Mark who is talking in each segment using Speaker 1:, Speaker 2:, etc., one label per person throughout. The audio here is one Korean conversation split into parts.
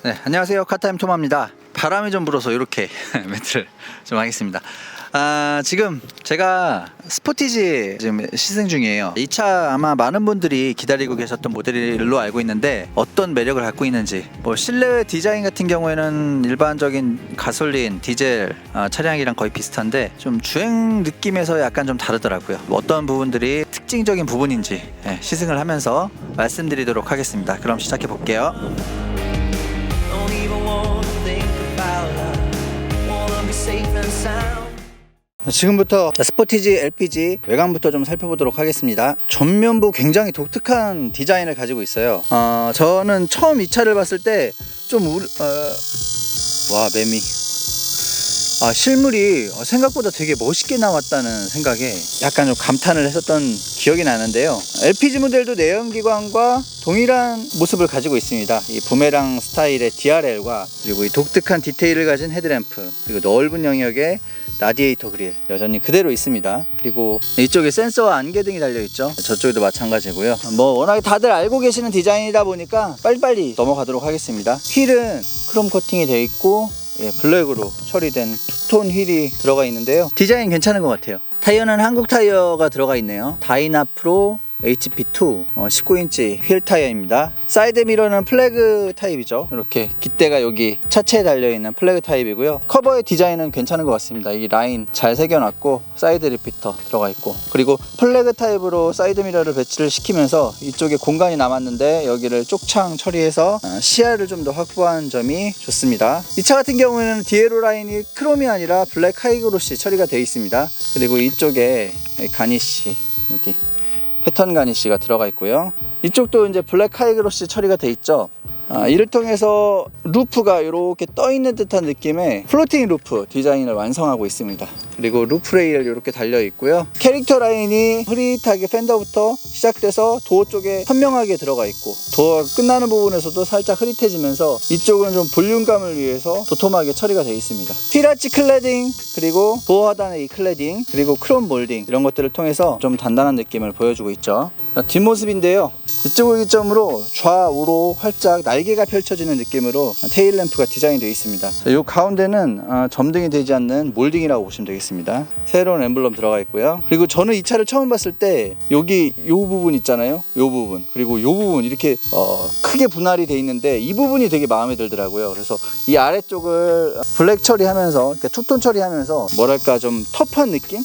Speaker 1: 네, 안녕하세요. 카타임 토마입니다. 바람이 좀 불어서 이렇게 멘트를 좀 하겠습니다. 지금 제가 스포티지 지금 시승 중이에요. 이 차 아마 많은 분들이 기다리고 계셨던 모델로 알고 있는데 어떤 매력을 갖고 있는지, 뭐 실내 디자인 같은 경우에는 일반적인 가솔린, 디젤 차량이랑 거의 비슷한데 좀 주행 느낌에서 약간 좀 다르더라고요. 어떤 부분들이 특징적인 부분인지 시승을 하면서 말씀드리도록 하겠습니다. 그럼 시작해 볼게요. 지금부터 스포티지 LPG 외관부터 좀 살펴보도록 하겠습니다. 전면부 굉장히 독특한 디자인을 가지고 있어요. 저는 처음 이 차를 봤을 때 좀 와, 매미. 실물이 생각보다 되게 멋있게 나왔다는 생각에 약간 좀 감탄을 했었던 기억이 나는데요. LPG 모델도 내연기관과 동일한 모습을 가지고 있습니다. 이 부메랑 스타일의 DRL과 그리고 이 독특한 디테일을 가진 헤드램프, 그리고 넓은 영역의 라디에이터 그릴 여전히 그대로 있습니다. 그리고 이쪽에 센서와 안개등이 달려있죠. 저쪽에도 마찬가지고요. 뭐 워낙에 다들 알고 계시는 디자인이다 보니까 빨리빨리 넘어가도록 하겠습니다. 휠은 크롬 코팅이 되어 있고 블랙으로 처리된 투톤 휠이 들어가 있는데요. 디자인 괜찮은 것 같아요. 타이어는 한국 타이어가 들어가 있네요. 다이나 프로 HP2 19인치 휠 타이어입니다. 사이드 미러는 플래그 타입이죠. 이렇게 깃대가 여기 차체에 달려있는 플래그 타입이고요. 커버의 디자인은 괜찮은 것 같습니다. 이 라인 잘 새겨놨고 사이드 리피터 들어가 있고, 그리고 플래그 타입으로 사이드 미러를 배치를 시키면서 이쪽에 공간이 남았는데 여기를 쪽창 처리해서 시야를 좀 더 확보한 점이 좋습니다. 이 차 같은 경우에는 디에로 라인이 크롬이 아니라 블랙 하이그로시 처리가 되어 있습니다. 그리고 이쪽에 가니쉬, 여기 패턴 가니쉬가 들어가 있고요. 이쪽도 이제 블랙 하이그로시 처리가 돼 있죠. 이를 통해서 루프가 이렇게 떠 있는 듯한 느낌의 플로팅 루프 디자인을 완성하고 있습니다. 그리고 루프 레일 이렇게 달려 있고요. 캐릭터 라인이 흐릿하게 펜더부터 시작돼서 도어 쪽에 선명하게 들어가 있고, 도어가 끝나는 부분에서도 살짝 흐릿해지면서 이쪽은 좀 볼륨감을 위해서 도톰하게 처리가 되어 있습니다. 휠아치 클래딩, 그리고 도어 하단의 이 클래딩, 그리고 크롬 몰딩, 이런 것들을 통해서 좀 단단한 느낌을 보여주고 있죠. 뒷모습인데요, 이쪽을 기점으로 좌우로 활짝 날개가 펼쳐지는 느낌으로 테일 램프가 디자인되어 있습니다. 이 가운데는 점등이 되지 않는 몰딩이라고 보시면 되겠습니다. 새로운 엠블럼 들어가 있고요. 그리고 저는 이 차를 처음 봤을 때 여기 이 부분 있잖아요, 이 부분, 그리고 이 부분 이렇게 크게 분할이 되어 있는데 이 부분이 되게 마음에 들더라고요. 그래서 이 아래쪽을 블랙 처리하면서, 이렇게 투톤 처리하면서 뭐랄까 좀 터프한 느낌?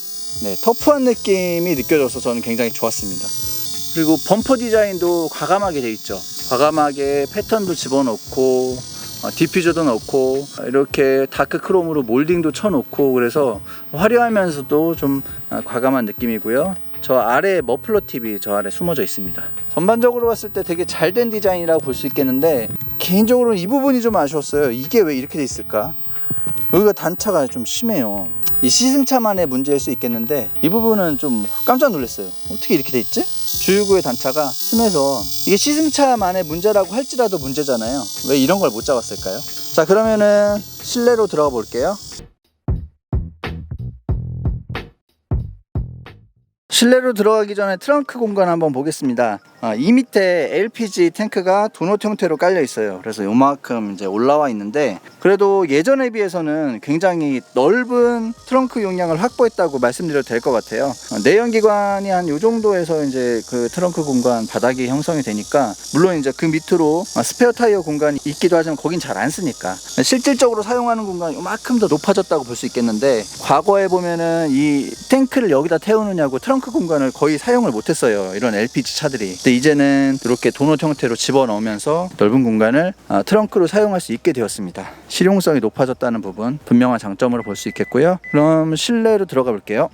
Speaker 1: 터프한 느낌이 느껴져서 저는 굉장히 좋았습니다. 그리고 범퍼 디자인도 과감하게 되어 있죠. 과감하게 패턴도 집어넣고 디퓨저도 넣고 이렇게 다크 크롬으로 몰딩도 쳐놓고, 그래서 화려하면서도 좀 과감한 느낌이고요. 저 아래 머플러 팁이 저 아래 숨어져 있습니다. 전반적으로 봤을 때 되게 잘 된 디자인이라고 볼 수 있겠는데, 개인적으로는 이 부분이 좀 아쉬웠어요. 이게 왜 이렇게 돼 있을까? 여기가 단차가 좀 심해요. 이 시승차만의 문제일 수 있겠는데 이 부분은 좀 깜짝 놀랐어요. 어떻게 이렇게 돼 있지? 주유구의 단차가 심해서, 이게 시승차만의 문제라고 할지라도 문제잖아요. 왜 이런 걸 못 잡았을까요? 자, 그러면은 실내로 들어가 볼게요. 실내로 들어가기 전에 트렁크 공간 한번 보겠습니다. 이 밑에 LPG 탱크가 도넛 형태로 깔려 있어요. 그래서 요만큼 이제 올라와 있는데, 그래도 예전에 비해서는 굉장히 넓은 트렁크 용량을 확보했다고 말씀드려도 될 것 같아요. 내연기관이 한 요 정도에서 이제 그 트렁크 공간 바닥이 형성이 되니까, 물론 이제 그 밑으로 스페어 타이어 공간이 있기도 하지만 거긴 잘 안 쓰니까 실질적으로 사용하는 공간이 요만큼 더 높아졌다고 볼 수 있겠는데, 과거에 보면은 이 탱크를 여기다 태우느냐고 트렁크 공간을 거의 사용을 못했어요, 이런 LPG 차들이. 근데 이제는 이렇게 도넛 형태로 집어넣으면서 넓은 공간을 트렁크로 사용할 수 있게 되었습니다. 실용성이 높아졌다는 부분 분명한 장점으로 볼 수 있겠고요. 그럼 실내로 들어가 볼게요.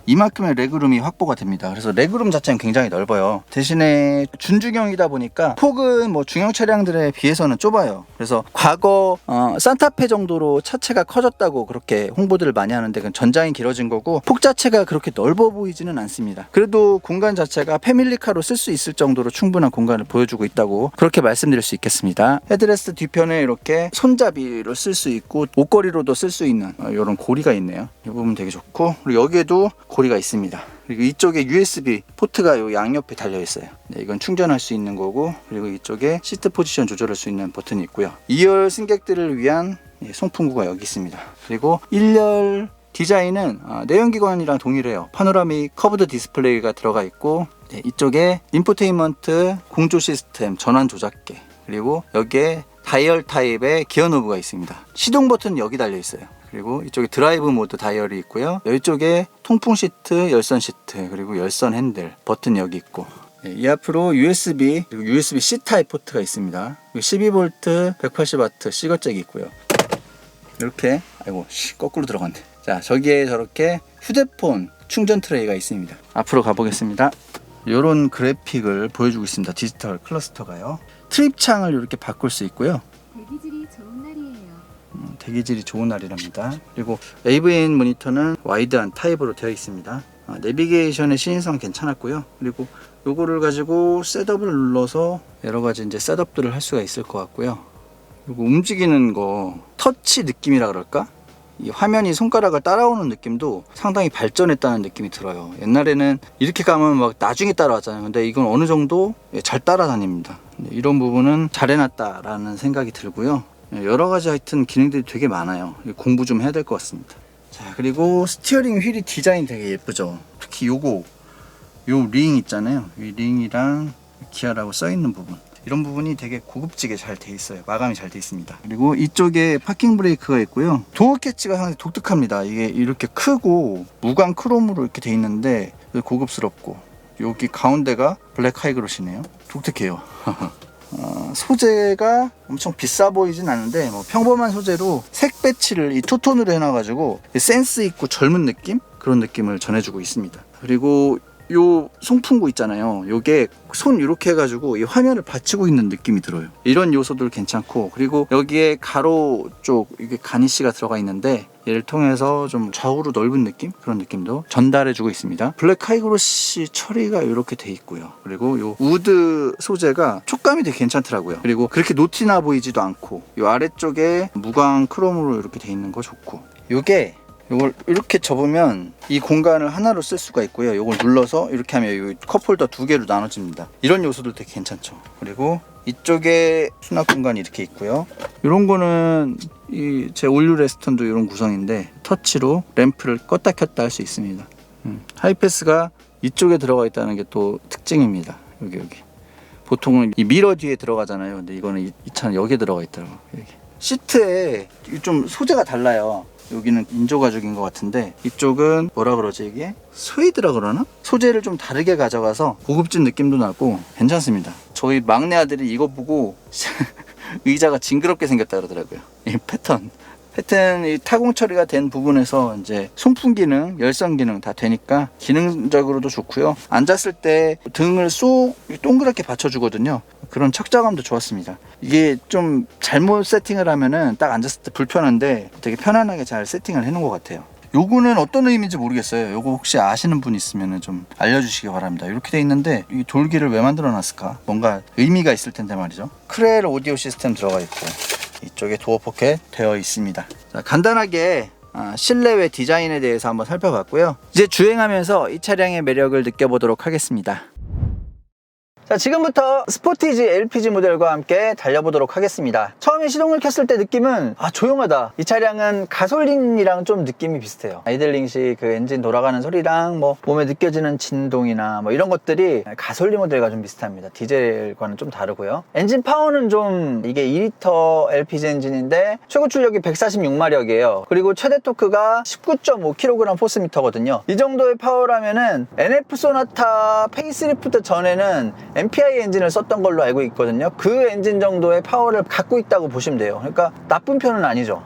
Speaker 1: 이만큼의 레그룸이 확보가 됩니다. 그래서 레그룸 자체는 굉장히 넓어요. 대신에 준중형이다 보니까 폭은 뭐 중형 차량들에 비해서는 좁아요. 그래서 과거 산타페 정도로 차체가 커졌다고 그렇게 홍보들을 많이 하는데, 그건 전장이 길어진 거고 폭 자체가 그렇게 넓어 보이지는 않습니다. 그래도 공간 자체가 패밀리카로 쓸 수 있을 정도로 충분한 공간을 보여주고 있다고 그렇게 말씀드릴 수 있겠습니다. 헤드레스트 뒤편에 이렇게 손잡이로 쓸 수 있고 옷걸이로도 쓸 수 있는 이런 고리가 있네요. 이 부분 되게 좋고, 그리고 여기에도 고리가 있습니다. 그리고 이쪽에 USB 포트가 요 양옆에 달려 있어요. 네, 이건 충전할 수 있는 거고, 그리고 이쪽에 시트 포지션 조절할 수 있는 버튼이 있고요. 2열 승객들을 위한 송풍구가 여기 있습니다. 그리고 1열 디자인은 내연기관이랑 동일해요. 파노라믹 커브드 디스플레이가 들어가 있고, 이쪽에 인포테인먼트, 공조 시스템, 전환 조작계, 그리고 여기에 다이얼 타입의 기어 노브가 있습니다. 시동 버튼은 여기 달려 있어요. 그리고 이쪽에 드라이브 모드 다이얼이 있고요. 이쪽에 통풍 시트, 열선 시트, 그리고 열선 핸들 버튼 여기 있고, 이 앞으로 USB, 그리고 USB-C 타입 포트가 있습니다. 12V 180W C거잭이 있고요. 이렇게, 아이고 거꾸로 들어갔네. 자, 저기에 저렇게 휴대폰 충전 트레이가 있습니다. 앞으로 가보겠습니다. 이런 그래픽을 보여주고 있습니다. 디지털 클러스터가요. 트립 창을 이렇게 바꿀 수 있고요.
Speaker 2: 대기질이 좋은 날이에요.
Speaker 1: 대기질이 좋은 날이랍니다. 그리고 AVN 모니터는 와이드한 타입으로 되어 있습니다. 내비게이션의 신인성 괜찮았고요. 그리고 요거를 가지고 셋업을 눌러서 여러가지 이제 셋업들을 할 수가 있을 것 같고요. 그리고 움직이는 거 터치 느낌이라 그럴까? 이 화면이 손가락을 따라오는 느낌도 상당히 발전했다는 느낌이 들어요. 옛날에는 이렇게 가면 막 나중에 따라왔잖아요. 근데 이건 어느 정도 잘 따라다닙니다. 이런 부분은 잘 해놨다라는 생각이 들고요. 여러 가지 하여튼 기능들이 되게 많아요. 공부 좀 해야 될 것 같습니다. 자, 그리고 스티어링 휠이 디자인 되게 예쁘죠. 특히 요 링 있잖아요. 이 링이랑 기아라고 써있는 부분, 이런 부분이 되게 고급지게 잘 돼 있어요. 마감이 잘 돼 있습니다. 그리고 이쪽에 파킹 브레이크가 있고요. 도어 캐치가 상당히 독특합니다. 이게 이렇게 크고 무광 크롬으로 이렇게 돼 있는데 고급스럽고, 여기 가운데가 블랙 하이그로시네요. 독특해요. 소재가 엄청 비싸 보이진 않은데 뭐 평범한 소재로 색 배치를 이 투톤으로 해놔가지고 센스 있고 젊은 느낌? 그런 느낌을 전해주고 있습니다. 그리고 요 송풍구 있잖아요. 요게 손 이렇게 해가지고 이 화면을 받치고 있는 느낌이 들어요. 이런 요소들 괜찮고, 그리고 여기에 가로 쪽 이게 가니쉬가 들어가 있는데 얘를 통해서 좀 좌우로 넓은 느낌? 그런 느낌도 전달해주고 있습니다. 블랙 하이그로시 처리가 이렇게 돼 있고요. 그리고 요 우드 소재가 촉감이 되게 괜찮더라고요. 그리고 그렇게 노티나 보이지도 않고, 요 아래쪽에 무광 크롬으로 이렇게 돼 있는 거 좋고, 요게 이걸 이렇게 접으면 이 공간을 하나로 쓸 수가 있고요. 이걸 눌러서 이렇게 하면 이 컵홀더 2개로 나눠집니다. 이런 요소도 되게 괜찮죠. 그리고 이쪽에 수납 공간이 이렇게 있고요. 이런 거는 제 올류 레스턴도 이런 구성인데 터치로 램프를 껐다 켰다 할 수 있습니다. 하이패스가 이쪽에 들어가 있다는 게 또 특징입니다. 여기 보통은 이 미러 뒤에 들어가잖아요. 근데 이거는 이 차는 여기에 들어가 있더라고요. 여기. 시트에 좀 소재가 달라요. 여기는 인조 가죽인 것 같은데 이쪽은 뭐라 그러지, 이게 스웨이드라 그러나? 소재를 좀 다르게 가져가서 고급진 느낌도 나고 괜찮습니다. 저희 막내 아들이 이거 보고 의자가 징그럽게 생겼다 그러더라고요. 이 패턴 이 타공 처리가 된 부분에서 이제 송풍 기능, 열선 기능 다 되니까 기능적으로도 좋고요. 앉았을 때 등을 쏙 동그랗게 받쳐주거든요. 그런 착자감도 좋았습니다. 이게 좀 잘못 세팅을 하면은 딱 앉았을 때 불편한데 되게 편안하게 잘 세팅을 해놓은 것 같아요. 요거는 어떤 의미인지 모르겠어요. 요거 혹시 아시는 분 있으면 좀 알려주시기 바랍니다. 이렇게 돼 있는데 이 돌기를 왜 만들어 놨을까? 뭔가 의미가 있을 텐데 말이죠. 크렐 오디오 시스템 들어가 있고, 이쪽에 도어 포켓 되어 있습니다. 자, 간단하게 실내외 디자인에 대해서 한번 살펴봤고요. 이제 주행하면서 이 차량의 매력을 느껴보도록 하겠습니다. 자, 지금부터 스포티지 LPG 모델과 함께 달려보도록 하겠습니다. 처음에 시동을 켰을 때 느낌은 조용하다. 이 차량은 가솔린이랑 좀 느낌이 비슷해요. 아이들링 시 그 엔진 돌아가는 소리랑 뭐 몸에 느껴지는 진동이나 뭐 이런 것들이 가솔린 모델과 좀 비슷합니다. 디젤과는 좀 다르고요. 엔진 파워는 좀 이게 2리터 LPG 엔진인데 최고 출력이 146마력이에요. 그리고 최대 토크가 19.5kg 포스미터거든요. 이 정도의 파워라면은 NF 소나타 페이스리프트 전에는 MPI 엔진을 썼던 걸로 알고 있거든요. 그 엔진 정도의 파워를 갖고 있다고 보시면 돼요. 그러니까 나쁜 편은 아니죠.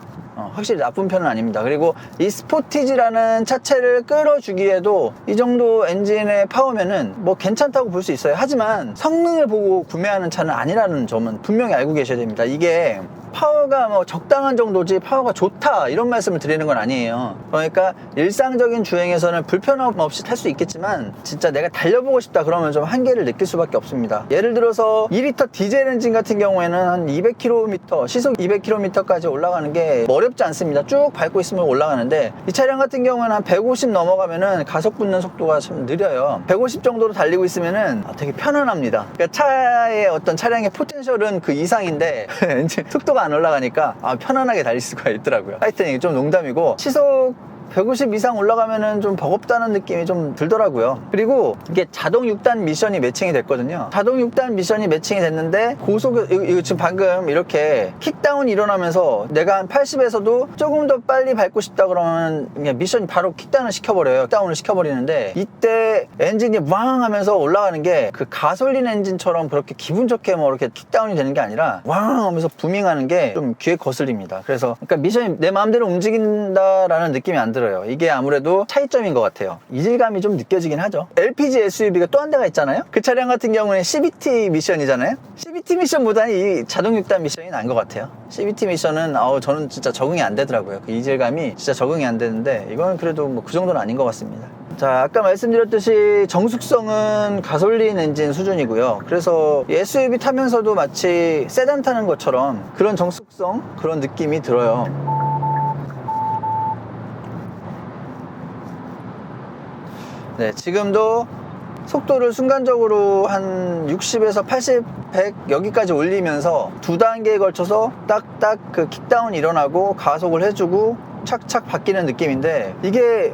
Speaker 1: 확실히 나쁜 편은 아닙니다. 그리고 이 스포티지라는 차체를 끌어주기에도 이 정도 엔진의 파워면은 뭐 괜찮다고 볼 수 있어요. 하지만 성능을 보고 구매하는 차는 아니라는 점은 분명히 알고 계셔야 됩니다. 이게 파워가 뭐 적당한 정도지 파워가 좋다 이런 말씀을 드리는 건 아니에요. 그러니까 일상적인 주행에서는 불편함 없이 탈 수 있겠지만 진짜 내가 달려보고 싶다 그러면 좀 한계를 느낄 수밖에 없습니다. 예를 들어서 2리터 디젤 엔진 같은 경우에는 한 200km 시속 200km까지 올라가는 게 어렵지 않습니다. 쭉 밟고 있으면 올라가는데 이 차량 같은 경우는 한 150 넘어가면은 가속 붙는 속도가 좀 느려요. 150 정도로 달리고 있으면은 되게 편안합니다. 그러니까 차의 어떤 차량의 포텐셜은 그 이상인데 엔진 속도가 안 올라가니까 편안하게 달릴 수가 있더라고요. 하여튼 이게 좀 농담이고 시속 150 이상 올라가면은 좀 버겁다는 느낌이 좀 들더라고요. 그리고 이게 자동 6단 미션이 매칭이 됐거든요. 자동 6단 미션이 매칭이 됐는데 고속, 이거 지금 방금 이렇게 킥다운이 일어나면서 내가 한 80에서도 조금 더 빨리 밟고 싶다 그러면 그냥 미션이 바로 킥다운을 시켜버려요. 킥다운을 시켜버리는데 이때 엔진이 왕 하면서 올라가는 게 그 가솔린 엔진처럼 그렇게 기분 좋게 뭐 이렇게 킥다운이 되는 게 아니라 왕 하면서 부밍하는 게 좀 귀에 거슬립니다. 그래서 그러니까 미션이 내 마음대로 움직인다라는 느낌이 안 들어요. 이게 아무래도 차이점인 것 같아요. 이질감이 좀 느껴지긴 하죠. LPG SUV가 또 한 대가 있잖아요. 그 차량 같은 경우는 CVT 미션이잖아요. CVT 미션보다는 이 자동 6단 미션이 나은 것 같아요. CVT 미션은 저는 진짜 적응이 안 되더라고요. 그 이질감이 진짜 적응이 안 되는데 이건 그래도 뭐 그 정도는 아닌 것 같습니다. 자, 아까 말씀드렸듯이 정숙성은 가솔린 엔진 수준이고요. 그래서 SUV 타면서도 마치 세단 타는 것처럼 그런 정숙성, 그런 느낌이 들어요. 네, 지금도 속도를 순간적으로 한 60에서 80, 100 여기까지 올리면서 두 단계에 걸쳐서 딱딱 그 킥다운이 일어나고 가속을 해주고 착착 바뀌는 느낌인데 이게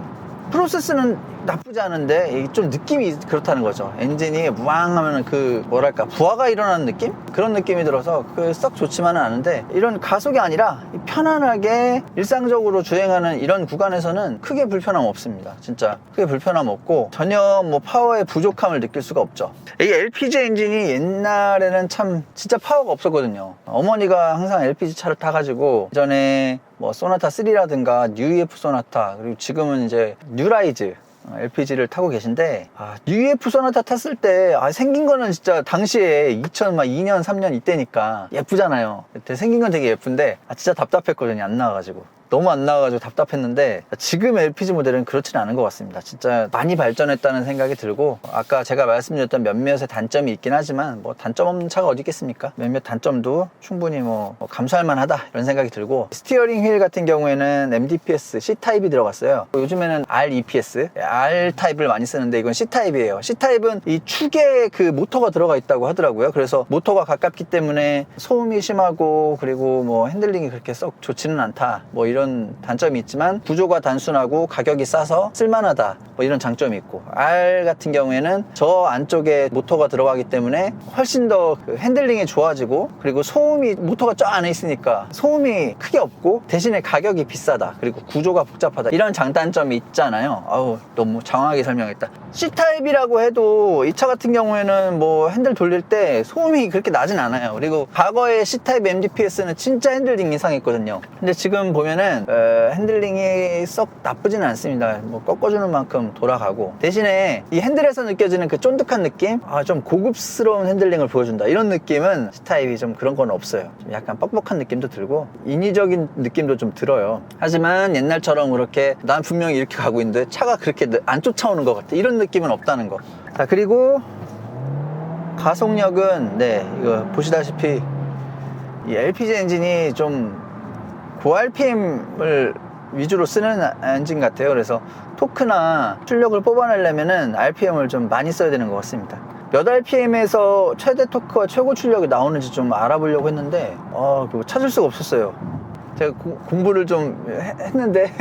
Speaker 1: 프로세스는 나쁘지 않은데 좀 느낌이 그렇다는 거죠. 엔진이 무왕 하면은 그 뭐랄까 부하가 일어나는 느낌? 그런 느낌이 들어서 썩 좋지만은 않은데 이런 가속이 아니라 편안하게 일상적으로 주행하는 이런 구간에서는 크게 불편함 없습니다. 진짜 크게 불편함 없고 전혀 뭐 파워의 부족함을 느낄 수가 없죠. 이 LPG 엔진이 옛날에는 참 진짜 파워가 없었거든요. 어머니가 항상 LPG 차를 타가지고 예전에 뭐 소나타 3라든가 뉴EF 소나타 그리고 지금은 이제 뉴라이즈 LPG를 타고 계신데 뉴EF 소나타 탔을 때 생긴 거는 진짜 당시에 2002년 3년 이때니까 예쁘잖아요. 그때 생긴 건 되게 예쁜데 진짜 답답했거든요. 안 나와가지고 너무 안 나와가지고 답답했는데 지금 LPG 모델은 그렇지는 않은 것 같습니다. 진짜 많이 발전했다는 생각이 들고 아까 제가 말씀드렸던 몇몇의 단점이 있긴 하지만 뭐 단점 없는 차가 어디 있겠습니까? 몇몇 단점도 충분히 뭐 감수할 만하다 이런 생각이 들고 스티어링 휠 같은 경우에는 MDPS C타입이 들어갔어요. 요즘에는 REPS R타입을 많이 쓰는데 이건 C타입이에요. C타입은 이 축에 그 모터가 들어가 있다고 하더라고요. 그래서 모터가 가깝기 때문에 소음이 심하고 그리고 뭐 핸들링이 그렇게 썩 좋지는 않다 뭐 이런 단점이 있지만 구조가 단순하고 가격이 싸서 쓸만하다 뭐 이런 장점이 있고 R 같은 경우에는 저 안쪽에 모터가 들어가기 때문에 훨씬 더 그 핸들링이 좋아지고 그리고 소음이 모터가 저 안에 있으니까 소음이 크게 없고 대신에 가격이 비싸다 그리고 구조가 복잡하다 이런 장단점이 있잖아요. 너무 장황하게 설명했다. C타입이라고 해도 이 차 같은 경우에는 뭐 핸들 돌릴 때 소음이 그렇게 나진 않아요. 그리고 과거의 C타입 MDPS는 진짜 핸들링 이상했거든요. 근데 지금 보면은 핸들링이 썩 나쁘지는 않습니다. 뭐 꺾어주는 만큼 돌아가고 대신에 이 핸들에서 느껴지는 그 쫀득한 느낌 좀 고급스러운 핸들링을 보여준다 이런 느낌은 C타입이 좀 그런 건 없어요. 좀 약간 뻑뻑한 느낌도 들고 인위적인 느낌도 좀 들어요. 하지만 옛날처럼 그렇게 난 분명히 이렇게 가고 있는데 차가 그렇게 안 쫓아오는 것 같아 이런 느낌은 없다는 거. 자, 그리고 가속력은 이거 보시다시피 이 LPG 엔진이 좀 고RPM을 위주로 쓰는 엔진 같아요. 그래서 토크나 출력을 뽑아내려면은 RPM을 좀 많이 써야 되는 것 같습니다. 몇 RPM에서 최대 토크와 최고 출력이 나오는지 좀 알아보려고 했는데 그거 찾을 수가 없었어요. 제가 공부를 좀 했는데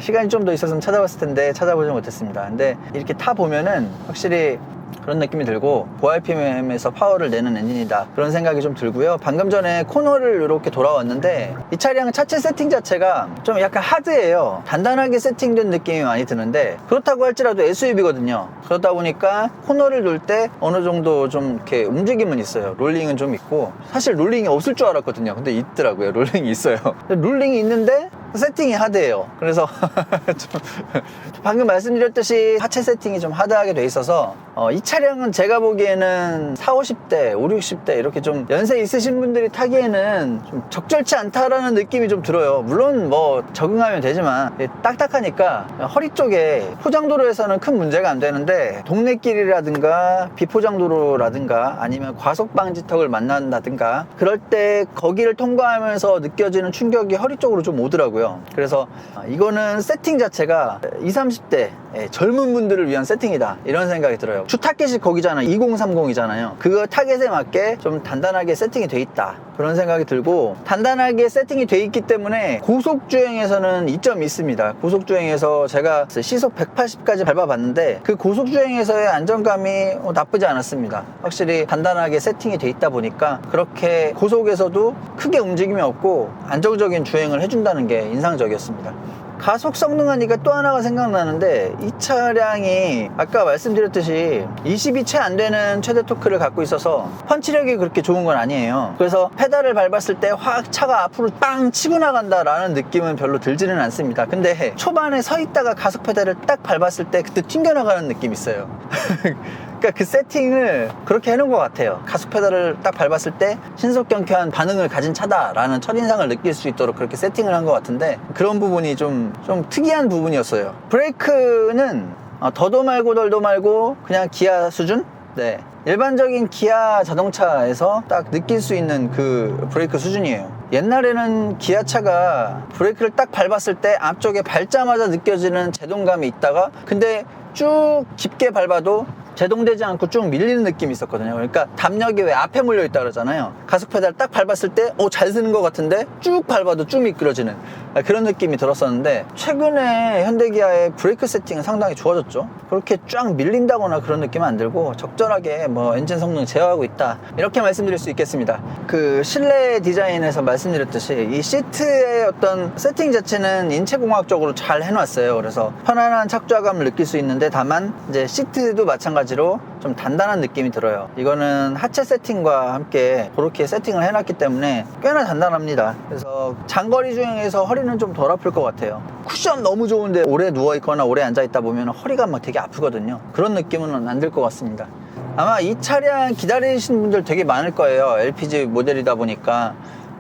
Speaker 1: 시간이 좀 더 있었으면 찾아봤을 텐데 찾아보지 못했습니다. 근데 이렇게 타보면은 확실히 그런 느낌이 들고 고RPM에서 파워를 내는 엔진이다 그런 생각이 좀 들고요. 방금 전에 코너를 이렇게 돌아왔는데 이 차량 차체 세팅 자체가 좀 약간 하드해요. 단단하게 세팅된 느낌이 많이 드는데 그렇다고 할지라도 SUV거든요. 그러다 보니까 코너를 돌 때 어느 정도 좀 이렇게 움직임은 있어요. 롤링은 좀 있고 사실 롤링이 없을 줄 알았거든요. 근데 있더라고요. 롤링이 있어요. 롤링이 있는데 세팅이 하드해요. 그래서 좀 방금 말씀드렸듯이 하체 세팅이 좀 하드하게 돼 있어서 이 차량은 제가 보기에는 40, 50대, 50, 60대 이렇게 좀 연세 있으신 분들이 타기에는 좀 적절치 않다라는 느낌이 좀 들어요. 물론 뭐 적응하면 되지만 딱딱하니까 허리 쪽에 포장도로에서는 큰 문제가 안 되는데 동네길이라든가 비포장도로라든가 아니면 과속방지턱을 만난다든가 그럴 때 거기를 통과하면서 느껴지는 충격이 허리 쪽으로 좀 오더라고요. 그래서 이거는 세팅 자체가 20, 30대 젊은 분들을 위한 세팅이다 이런 생각이 들어요. 주 타겟이 거기잖아요. 2030이잖아요. 그거 타겟에 맞게 좀 단단하게 세팅이 돼 있다 그런 생각이 들고, 단단하게 세팅이 돼 있기 때문에 고속주행에서는 이점이 있습니다. 고속주행에서 제가 시속 180까지 밟아봤는데 그 고속주행에서의 안정감이 나쁘지 않았습니다. 확실히 단단하게 세팅이 돼 있다 보니까 그렇게 고속에서도 크게 움직임이 없고 안정적인 주행을 해준다는 게 인상적이었습니다. 가속 성능 하니까 또 하나가 생각나는데, 이 차량이 아까 말씀드렸듯이 20이 채 안 되는 최대 토크를 갖고 있어서 펀치력이 그렇게 좋은 건 아니에요. 그래서 페달을 밟았을 때 확 차가 앞으로 빵 치고 나간다 라는 느낌은 별로 들지는 않습니다. 근데 초반에 서 있다가 가속 페달을 딱 밟았을 때 그때 튕겨나가는 느낌이 있어요. 그러니까 그 세팅을 그렇게 해놓은 것 같아요. 가속 페달을 딱 밟았을 때 신속경쾌한 반응을 가진 차다라는 첫인상을 느낄 수 있도록 그렇게 세팅을 한 것 같은데, 그런 부분이 좀 특이한 부분이었어요. 브레이크는 더도 말고 덜도 말고 그냥 기아 수준? 네, 일반적인 기아 자동차에서 딱 느낄 수 있는 그 브레이크 수준이에요. 옛날에는 기아차가 브레이크를 딱 밟았을 때 앞쪽에 밟자마자 느껴지는 제동감이 있다가, 근데 쭉 깊게 밟아도 제동되지 않고 쭉 밀리는 느낌이 있었거든요. 그러니까 담력이 왜 앞에 몰려있다 그러잖아요. 가속 페달 딱 밟았을 때 잘 쓰는 것 같은데 쭉 밟아도 쭉 미끄러지는 그런 느낌이 들었었는데, 최근에 현대기아의 브레이크 세팅은 상당히 좋아졌죠. 그렇게 쫙 밀린다거나 그런 느낌은 안 들고 적절하게 뭐 엔진 성능 제어하고 있다 이렇게 말씀드릴 수 있겠습니다. 그 실내 디자인에서 말씀드렸듯이 이 시트의 어떤 세팅 자체는 인체공학적으로 잘 해놨어요. 그래서 편안한 착좌감을 느낄 수 있는데, 다만 이제 시트도 마찬가지로 좀 단단한 느낌이 들어요. 이거는 하체 세팅과 함께 그렇게 세팅을 해놨기 때문에 꽤나 단단합니다. 그래서 장거리 주행에서 허리는 좀 덜 아플 것 같아요. 쿠션 너무 좋은데 오래 누워있거나 오래 앉아있다 보면 허리가 막 되게 아프거든요. 그런 느낌은 안 들 것 같습니다. 아마 이 차량 기다리시는 분들 되게 많을 거예요. LPG 모델이다 보니까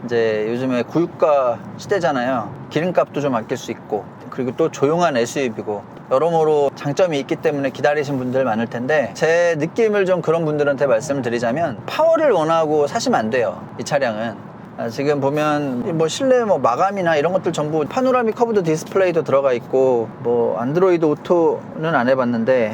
Speaker 1: 이제 요즘에 고유가 시대잖아요. 기름값도 좀 아낄 수 있고, 그리고 또 조용한 SUV고 여러모로 장점이 있기 때문에 기다리신 분들 많을 텐데, 제 느낌을 좀 그런 분들한테 말씀을 드리자면 파워를 원하고 사시면 안 돼요. 이 차량은 지금 보면 뭐 실내 뭐 마감이나 이런 것들 전부 파노라믹 커브드 디스플레이도 들어가 있고, 뭐 안드로이드 오토는 안 해봤는데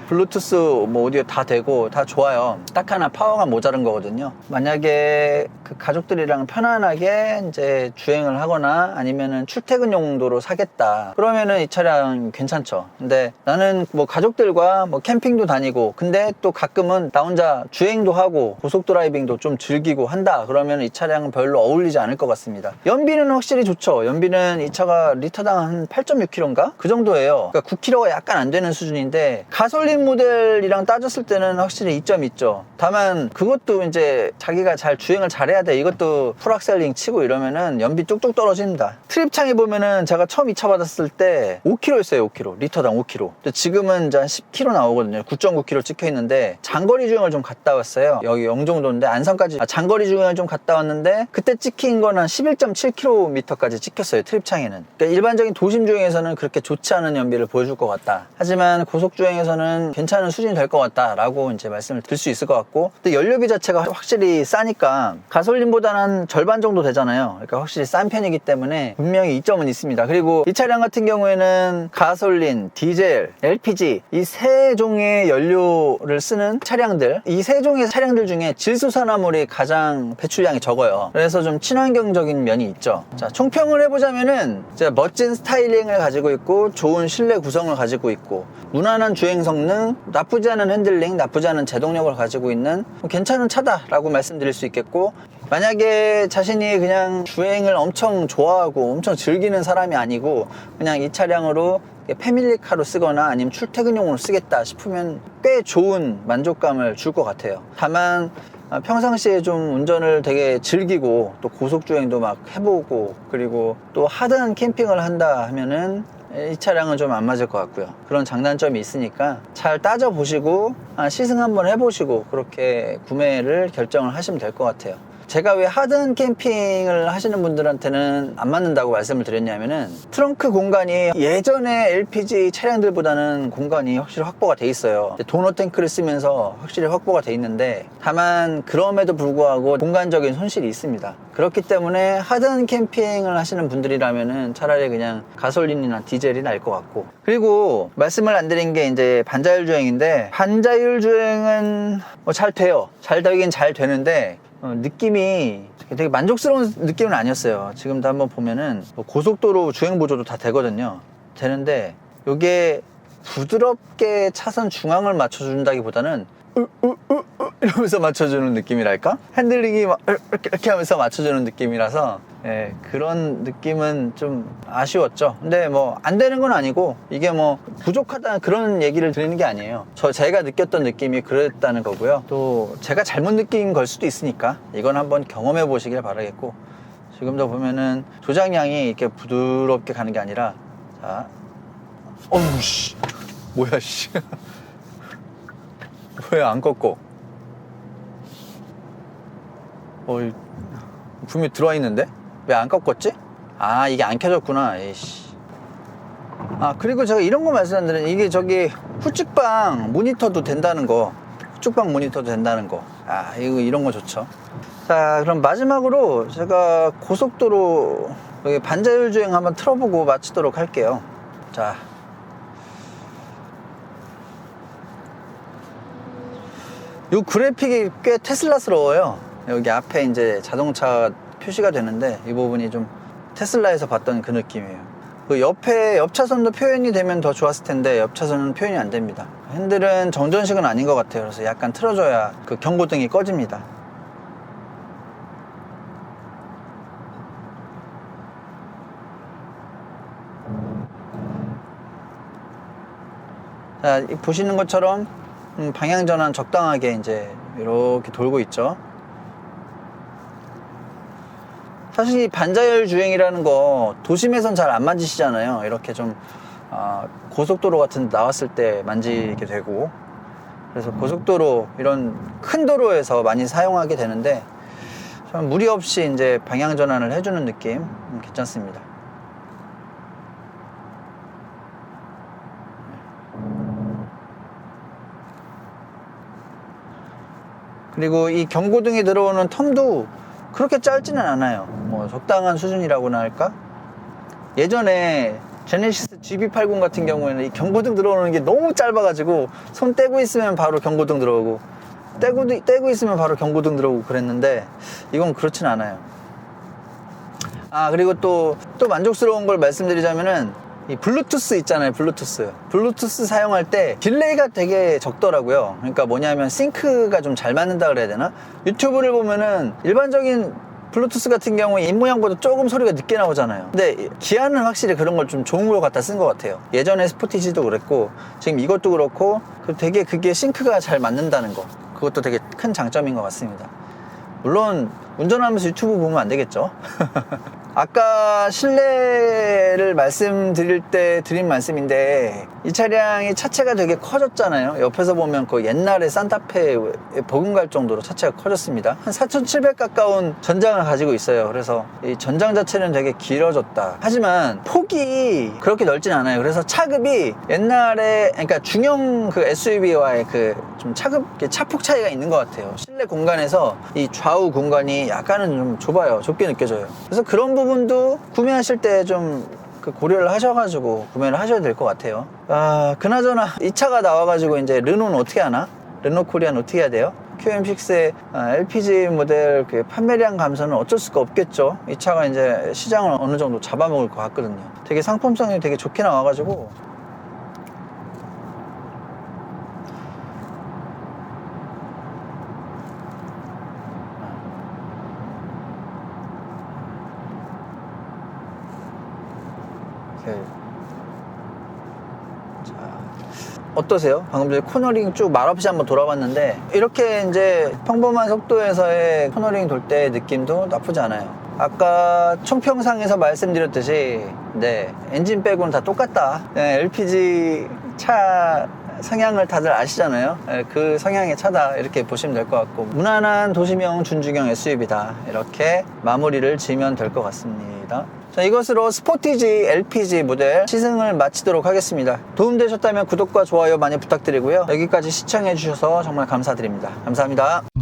Speaker 1: 블루투스 뭐 오디오 다 되고 다 좋아요. 딱 하나 파워가 모자른 거거든요. 만약에 그 가족들이랑 편안하게 이제 주행을 하거나 아니면은 출퇴근 용도로 사겠다 그러면은 이 차량 괜찮죠. 근데 나는 뭐 가족들과 뭐 캠핑도 다니고, 근데 또 가끔은 나 혼자 주행도 하고 고속 드라이빙도 좀 즐기고 한다 그러면 이 차량은 별로 어울리지 않을 것 같습니다. 연비는 확실히 좋죠. 연비는 이 차가 리터당 한 8.6km인가? 그 정도예요. 그러니까 9km가 약간 안 되는 수준인데, 가솔린 모델이랑 따졌을 때는 확실히 이점이 있죠. 다만 그것도 이제 자기가 잘 주행을 잘해야 돼. 이것도 풀악셀링 치고 이러면은 연비 뚝뚝 떨어집니다. 트립창에 보면은 제가 처음 이 차 받았을 때 5km였어요. 5km. 리터당 5km. 근데 지금은 이제 한 10km 나오거든요. 9.9km 찍혀 있는데, 장거리 주행을 좀 갔다 왔어요. 여기 영종도인데 안산까지 장거리 주행을 좀 갔다 왔는데, 그때 찍힌 건 한 11.7km까지 찍혔어요. 트립창에는. 그러니까 일반적인 도심 주행에서는 그렇게 좋지 않은 연비를 보여줄 것 같다. 하지만 고속 주행에서는 괜찮은 수준이 될 것 같다 라고 이제 말씀을 드릴 수 있을 것 같고, 근데 연료비 자체가 확실히 싸니까 가솔린보다는 한 절반 정도 되잖아요. 그러니까 확실히 싼 편이기 때문에 분명히 이점은 있습니다. 그리고 이 차량 같은 경우에는 가솔린, 디젤, LPG 이 세 종의 연료를 쓰는 차량들, 이 세 종의 차량들 중에 질소산화물이 가장 배출량이 적어요. 그래서 좀 친환경적인 면이 있죠. 자, 총평을 해보자면은 멋진 스타일링을 가지고 있고 좋은 실내 구성을 가지고 있고 무난한 주행 성능, 나쁘지 않은 핸들링, 나쁘지 않은 제동력을 가지고 있는 괜찮은 차다라고 말씀드릴 수 있겠고, 만약에 자신이 그냥 주행을 엄청 좋아하고 엄청 즐기는 사람이 아니고 그냥 이 차량으로 패밀리카로 쓰거나 아니면 출퇴근용으로 쓰겠다 싶으면 꽤 좋은 만족감을 줄 것 같아요. 다만 평상시에 좀 운전을 되게 즐기고 또 고속주행도 막 해보고 그리고 또 하드한 캠핑을 한다 하면은 이 차량은 좀 안 맞을 것 같고요. 그런 장단점이 있으니까 잘 따져보시고 시승 한번 해보시고 그렇게 구매를 결정을 하시면 될 것 같아요. 제가 왜 하드한 캠핑을 하시는 분들한테는 안 맞는다고 말씀을 드렸냐면은 트렁크 공간이 예전에 LPG 차량들보다는 공간이 확실히 확보가 돼 있어요. 도너 탱크를 쓰면서 확실히 확보가 돼 있는데 다만 그럼에도 불구하고 공간적인 손실이 있습니다. 그렇기 때문에 하드한 캠핑을 하시는 분들이라면은 차라리 그냥 가솔린이나 디젤이 나을 것 같고, 그리고 말씀을 안 드린 게 이제 반자율 주행인데 반자율 주행은 뭐 잘 돼요. 잘 되긴 잘 되는데 느낌이 되게 만족스러운 느낌은 아니었어요. 지금도 한번 보면은 고속도로 주행 보조도 다 되거든요. 되는데 이게 부드럽게 차선 중앙을 맞춰준다기보다는 이러면서 맞춰주는 느낌이랄까? 핸들링이 막 이렇게 하면서 맞춰주는 느낌이라서 그런 느낌은 좀 아쉬웠죠. 근데 뭐 안 되는 건 아니고 이게 뭐 부족하다는 그런 얘기를 드리는 게 아니에요. 제가 느꼈던 느낌이 그랬다는 거고요. 또 제가 잘못 느낀 걸 수도 있으니까 이건 한번 경험해 보시길 바라겠고, 지금도 보면은 조작량이 이렇게 부드럽게 가는 게 아니라 자, 어우 씨 뭐야 씨 왜 안 꺾어? 분명히 들어와 있는데 왜 안 꺾었지? 아, 이게 안 켜졌구나. 에이씨. 그리고 제가 이런 거 말씀드리는, 이게 저기 후측방 모니터도 된다는 거, 후측방 모니터도 된다는 거, 이런 거 좋죠. 자, 그럼 마지막으로 제가 고속도로 여기 반자율 주행 한번 틀어보고 마치도록 할게요. 자, 이 그래픽이 꽤 테슬라스러워요. 여기 앞에 이제 자동차 표시가 되는데 이 부분이 좀 테슬라에서 봤던 그 느낌이에요. 그 옆에 옆차선도 표현이 되면 더 좋았을 텐데 옆차선은 표현이 안 됩니다. 핸들은 정전식은 아닌 것 같아요. 그래서 약간 틀어줘야 그 경고등이 꺼집니다. 자, 보시는 것처럼 방향 전환 적당하게 이제 이렇게 돌고 있죠. 사실 이 반자율 주행이라는 거 도심에선 잘 안 만지시잖아요. 이렇게 좀 고속도로 같은 데 나왔을 때 만지게 되고, 그래서 고속도로 이런 큰 도로에서 많이 사용하게 되는데 좀 무리 없이 이제 방향 전환을 해주는 느낌 괜찮습니다. 그리고 이 경고등이 들어오는 텀도 그렇게 짧지는 않아요. 뭐 적당한 수준이라고나 할까? 예전에 제네시스 GB80 같은 경우에는 이 경고등 들어오는 게 너무 짧아가지고 손 떼고 있으면 바로 경고등 들어오고 떼고 있으면 바로 경고등 들어오고 그랬는데 이건 그렇진 않아요. 그리고 또 만족스러운 걸 말씀드리자면은 이 블루투스 있잖아요. 블루투스 사용할 때 딜레이가 되게 적더라고요. 그러니까 뭐냐면 싱크가 좀 잘 맞는다 그래야 되나? 유튜브를 보면은 일반적인 블루투스 같은 경우에 입모양보다 조금 소리가 늦게 나오잖아요. 근데 기아는 확실히 그런 걸 좀 좋은 걸 갖다 쓴 것 같아요. 예전에 스포티지도 그랬고 지금 이것도 그렇고 되게 그게 싱크가 잘 맞는다는 거, 그것도 되게 큰 장점인 것 같습니다. 물론 운전하면서 유튜브 보면 안 되겠죠. 아까 실내를 말씀드릴 때 드린 말씀인데 이 차량이 차체가 되게 커졌잖아요. 옆에서 보면 그 옛날에 산타페 버금갈 정도로 차체가 커졌습니다. 한 4,700 가까운 전장을 가지고 있어요. 그래서 이 전장 자체는 되게 길어졌다. 하지만 폭이 그렇게 넓진 않아요. 그래서 차급이 옛날에, 그러니까 중형 그 SUV와의 그 좀 차폭 차이가 있는 것 같아요. 실내 공간에서 이 좌우 공간이 약간은 좀 좁아요. 좁게 느껴져요. 그래서 그런 부분도 구매하실 때 좀 고려를 하셔가지고 구매를 하셔야 될 것 같아요. 그나저나 이 차가 나와가지고 이제 르노는 어떻게 하나? 르노 코리아는 어떻게 해야 돼요? QM6의 LPG 모델 그 판매량 감소는 어쩔 수가 없겠죠. 이 차가 이제 시장을 어느 정도 잡아먹을 것 같거든요. 되게 상품성이 되게 좋게 나와가지고 어떠세요? 방금 전에 코너링 쭉 말없이 한번 돌아봤는데 이렇게 이제 평범한 속도에서의 코너링 돌 때 느낌도 나쁘지 않아요. 아까 총평상에서 말씀드렸듯이 네, 엔진 빼고는 다 똑같다. 네, LPG 차 성향을 다들 아시잖아요. 네, 그 성향의 차다 이렇게 보시면 될 것 같고 무난한 도시명 준중형 SUV다 이렇게 마무리를 지으면 될 것 같습니다. 자, 이것으로 스포티지 LPG 모델 시승을 마치도록 하겠습니다. 도움되셨다면 구독과 좋아요 많이 부탁드리고요. 여기까지 시청해 주셔서 정말 감사드립니다. 감사합니다.